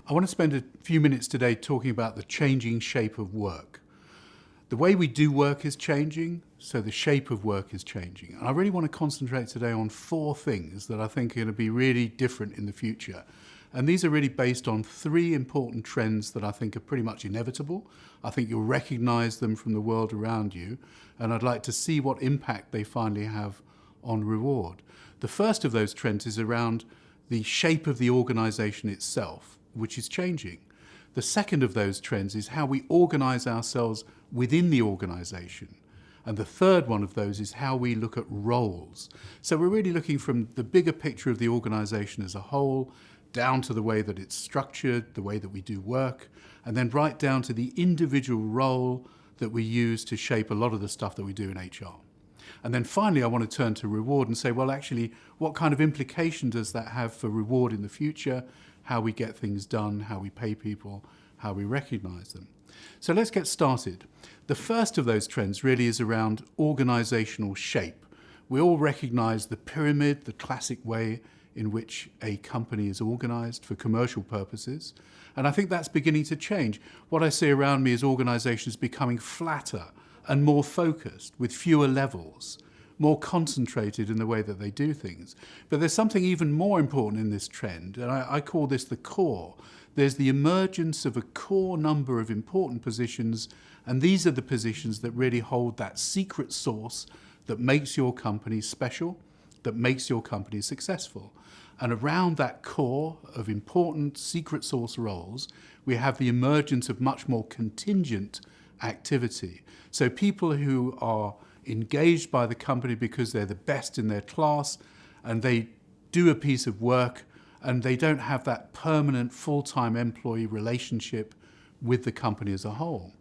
I want to spend a few minutes today talking about the changing shape of work. The way we do work is changing, so the shape of work is changing. And I really want to concentrate today on 4 things that I think are going to be really different in the future. And these are really based on 3 important trends that I think are pretty much inevitable. I think you'll recognize them from the world around you, and I'd like to see what impact they finally have on reward. The first of those trends is around the shape of the organization itself, which is changing. The second of those trends is how we organize ourselves within the organization. And the third one of those is how we look at roles. So we're really looking from the bigger picture of the organization as a whole, down to the way that it's structured, the way that we do work, and then right down to the individual role that we use to shape a lot of the stuff that we do in HR. And then finally, I want to turn to reward and say, well, actually, what kind of implication does that have for reward in the future? How we get things done, how we pay people, how we recognize them. So let's get started. The first of those trends really is around organizational shape. We all recognize the pyramid, the classic way in which a company is organized for commercial purposes. And I think that's beginning to change. What I see around me is organizations becoming flatter and more focused with fewer levels, more concentrated in the way that they do things. But there's something even more important in this trend, and I call this the core. There's the emergence of a core number of important positions, and these are the positions that really hold that secret sauce that makes your company special, that makes your company successful. And around that core of important secret sauce roles, we have the emergence of much more contingent activity. So people who are engaged by the company because they're the best in their class and they do a piece of work and they don't have that permanent full-time employee relationship with the company as a whole.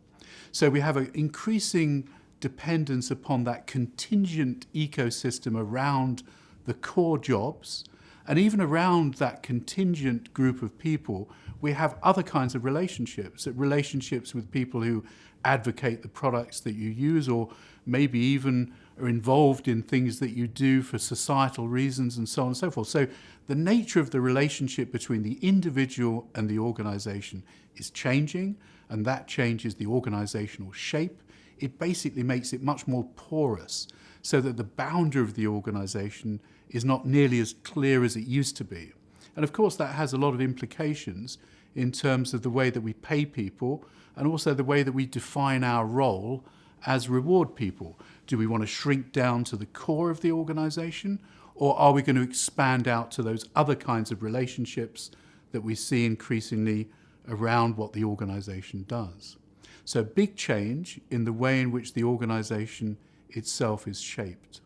So we have an increasing dependence upon that contingent ecosystem around the core jobs, and even around that contingent group of people, we have other kinds of relationships with people who advocate the products that you use, or maybe even are involved in things that you do for societal reasons and so on and so forth. So the nature of the relationship between the individual and the organization is changing, and that changes the organizational shape. It basically makes it much more porous so that the boundary of the organization is not nearly as clear as it used to be. And of course that has a lot of implications in terms of the way that we pay people and also the way that we define our role as reward people. Do we want to shrink down to the core of the organization, or are we going to expand out to those other kinds of relationships that we see increasingly around what the organization does? So big change in the way in which the organization itself is shaped.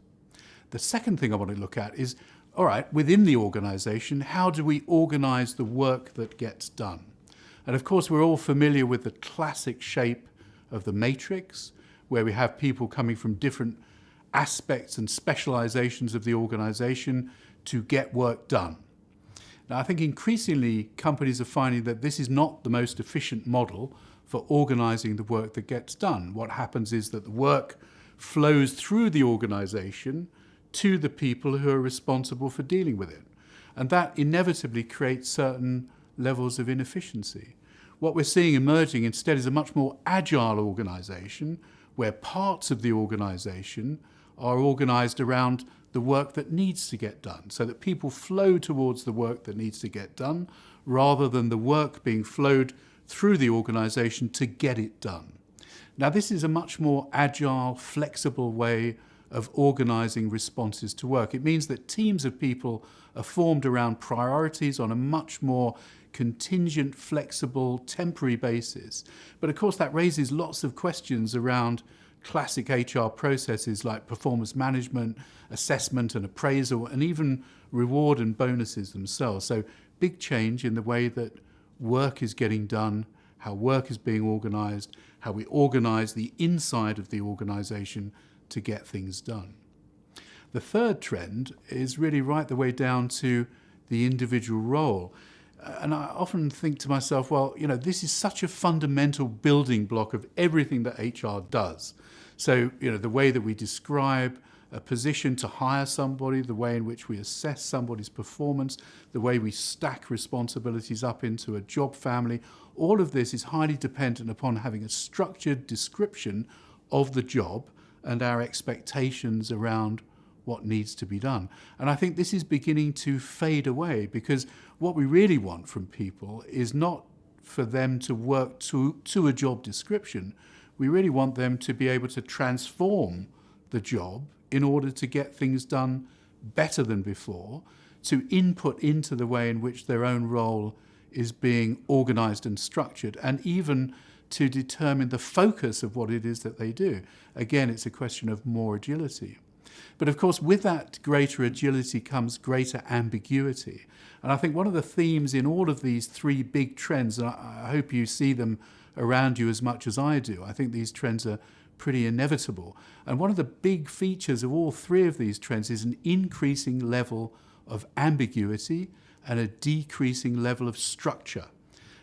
The second thing I want to look at is, all right, within the organization, how do we organize the work that gets done? And of course, we're all familiar with the classic shape of the matrix, where we have people coming from different aspects and specializations of the organization to get work done. Now, I think increasingly companies are finding that this is not the most efficient model for organizing the work that gets done. What happens is that the work flows through the organization to the people who are responsible for dealing with it. And that inevitably creates certain levels of inefficiency. What we're seeing emerging instead is a much more agile organization where parts of the organization are organized around the work that needs to get done, so that people flow towards the work that needs to get done rather than the work being flowed through the organization to get it done. Now, this is a much more agile, flexible way of organizing responses to work. It means that teams of people are formed around priorities on a much more contingent, flexible, temporary basis. But of course, that raises lots of questions around classic HR processes like performance management, assessment and appraisal, and even reward and bonuses themselves. So big change in the way that work is getting done, how work is being organized, how we organize the inside of the organization to get things done. The third trend is really right the way down to the individual role. And I often think to myself, well, this is such a fundamental building block of everything that HR does. So, the way that we describe a position to hire somebody, the way in which we assess somebody's performance, the way we stack responsibilities up into a job family, all of this is highly dependent upon having a structured description of the job and our expectations around what needs to be done. And I think this is beginning to fade away, because what we really want from people is not for them to work to a job description. We really want them to be able to transform the job in order to get things done better than before, to input into the way in which their own role is being organised and structured, and even to determine the focus of what it is that they do. Again, it's a question of more agility. But of course, with that greater agility comes greater ambiguity. And I think one of the themes in all of these three big trends, and I hope you see them around you as much as I do, I think these trends are pretty inevitable. And one of the big features of all three of these trends is an increasing level of ambiguity and a decreasing level of structure.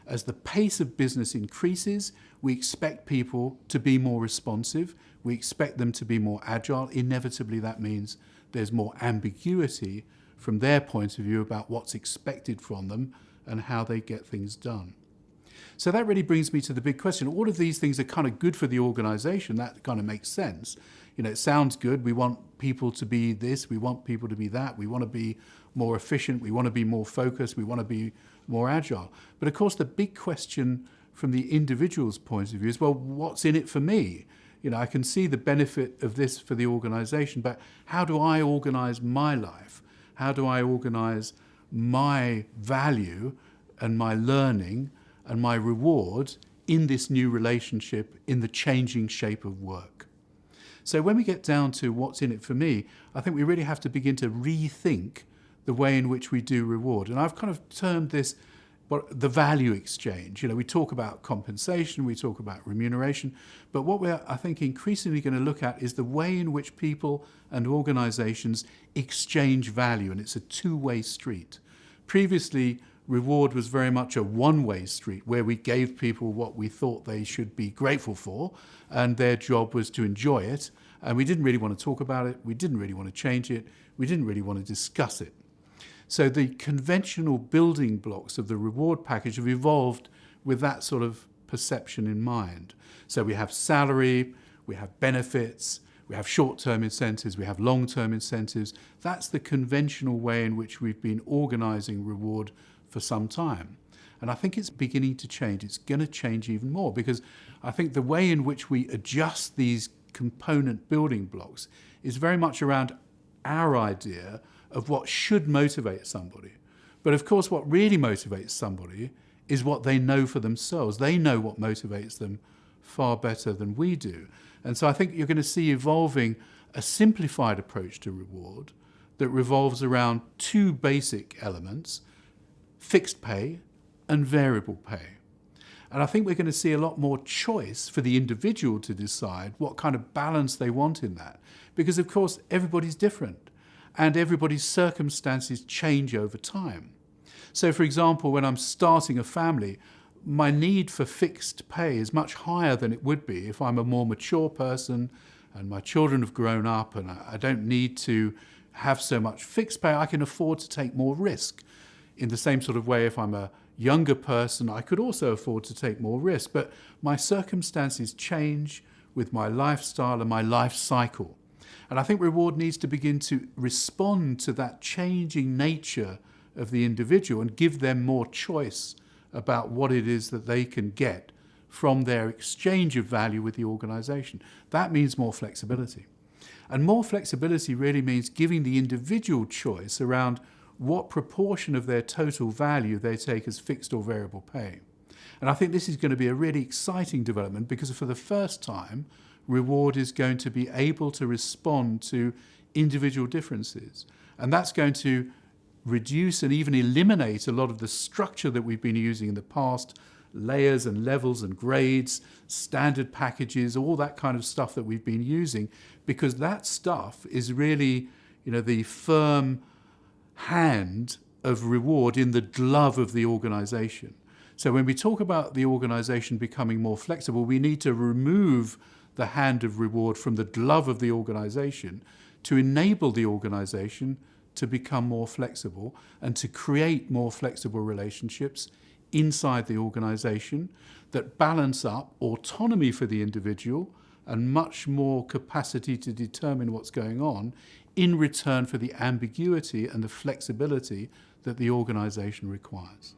As the pace of business increases, we expect people to be more responsive. We expect them to be more agile. Inevitably, that means there's more ambiguity from their point of view about what's expected from them and how they get things done. So that really brings me to the big question. All of these things are kind of good for the organization. That kind of makes sense. You know, it sounds good. We want people to be this. We want people to be that. We want to be more efficient. We want to be more focused. We want to be more agile. But of course, the big question from the individual's point of view is, well, what's in it for me? You know, I can see the benefit of this for the organization, but how do I organize my life? How do I organize my value and my learning and my reward in this new relationship, in the changing shape of work? So when we get down to what's in it for me, I think we really have to begin to rethink the way in which we do reward. And I've kind of termed this the value exchange. You know, we talk about compensation, we talk about remuneration, but what we're, I think, increasingly going to look at is the way in which people and organizations exchange value, and it's a two-way street. Previously, reward was very much a one-way street where we gave people what we thought they should be grateful for, and their job was to enjoy it, and we didn't really want to talk about it, we didn't really want to change it, we didn't really want to discuss it. So the conventional building blocks of the reward package have evolved with that sort of perception in mind. So we have salary, we have benefits, we have short-term incentives, we have long-term incentives. That's the conventional way in which we've been organising reward for some time. And I think it's beginning to change. It's going to change even more, because I think the way in which we adjust these component building blocks is very much around our idea of what should motivate somebody. But of course, what really motivates somebody is what they know for themselves. They know what motivates them far better than we do. And so I think you're going to see evolving a simplified approach to reward that revolves around two basic elements: fixed pay and variable pay. And I think we're going to see a lot more choice for the individual to decide what kind of balance they want in that. Because of course, everybody's different and everybody's circumstances change over time. So for example, when I'm starting a family, my need for fixed pay is much higher than it would be if I'm a more mature person and my children have grown up and I don't need to have so much fixed pay. I can afford to take more risk. In the same sort of way, if I'm a younger person, I could also afford to take more risk. But my circumstances change with my lifestyle and my life cycle. And I think reward needs to begin to respond to that changing nature of the individual and give them more choice about what it is that they can get from their exchange of value with the organization. That means more flexibility. And more flexibility really means giving the individual choice around what proportion of their total value they take as fixed or variable pay. And I think this is going to be a really exciting development, because for the first time, reward is going to be able to respond to individual differences. And that's going to reduce and even eliminate a lot of the structure that we've been using in the past, layers and levels and grades, standard packages, all that kind of stuff that we've been using, because that stuff is really, the firm hand of reward in the glove of the organization. So when we talk about the organization becoming more flexible, we need to remove the hand of reward from the glove of the organization to enable the organisation to become more flexible and to create more flexible relationships inside the organisation that balance up autonomy for the individual and much more capacity to determine what's going on in return for the ambiguity and the flexibility that the organisation requires.